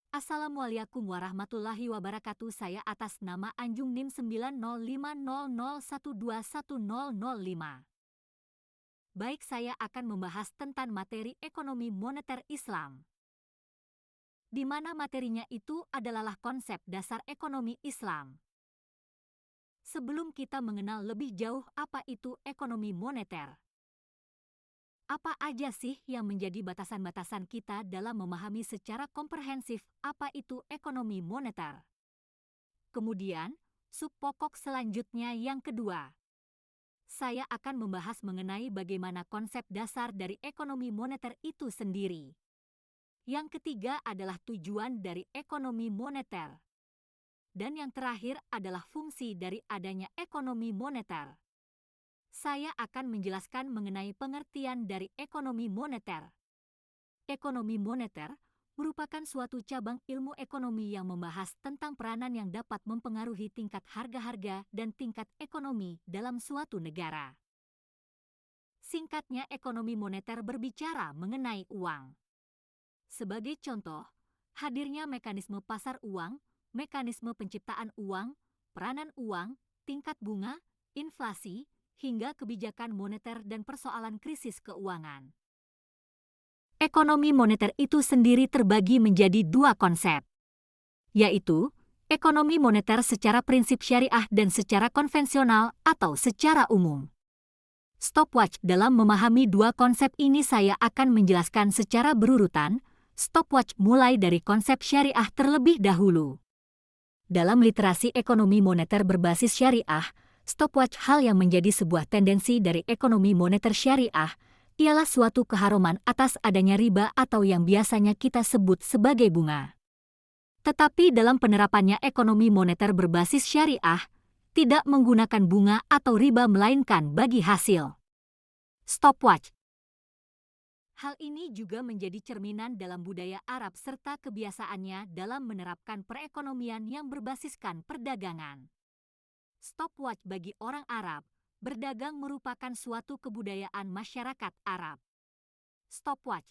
Assalamualaikum warahmatullahi wabarakatuh. Saya atas nama Anjung NIM 90500121005. Baik, saya akan membahas tentang materi ekonomi moneter Islam, di mana materinya itu adalah konsep dasar ekonomi Islam. Sebelum kita mengenal lebih jauh apa itu ekonomi moneter, apa aja sih yang menjadi batasan-batasan kita dalam memahami secara komprehensif apa itu ekonomi moneter? Kemudian, subpokok selanjutnya yang kedua, saya akan membahas mengenai bagaimana konsep dasar dari ekonomi moneter itu sendiri. Yang ketiga adalah tujuan dari ekonomi moneter. Dan yang terakhir adalah fungsi dari adanya ekonomi moneter. Saya akan menjelaskan mengenai pengertian dari ekonomi moneter. Ekonomi moneter merupakan suatu cabang ilmu ekonomi yang membahas tentang peranan yang dapat mempengaruhi tingkat harga-harga dan tingkat ekonomi dalam suatu negara. Singkatnya, ekonomi moneter berbicara mengenai uang. Sebagai contoh, hadirnya mekanisme pasar uang, mekanisme penciptaan uang, peranan uang, tingkat bunga, inflasi, hingga kebijakan moneter dan persoalan krisis keuangan. Ekonomi moneter itu sendiri terbagi menjadi dua konsep, yaitu ekonomi moneter secara prinsip syariah dan secara konvensional atau secara umum. Stopwatch. Dalam memahami dua konsep ini saya akan menjelaskan secara berurutan. Stopwatch mulai dari konsep syariah terlebih dahulu. Dalam literasi ekonomi moneter berbasis syariah, stopwatch hal yang menjadi sebuah tendensi dari ekonomi moneter syariah ialah suatu keharuman atas adanya riba atau yang biasanya kita sebut sebagai bunga. Tetapi dalam penerapannya ekonomi moneter berbasis syariah, tidak menggunakan bunga atau riba melainkan bagi hasil. Stopwatch. Hal ini juga menjadi cerminan dalam budaya Arab serta kebiasaannya dalam menerapkan perekonomian yang berbasiskan perdagangan. Stopwatch bagi orang Arab, berdagang merupakan suatu kebudayaan masyarakat Arab. Stopwatch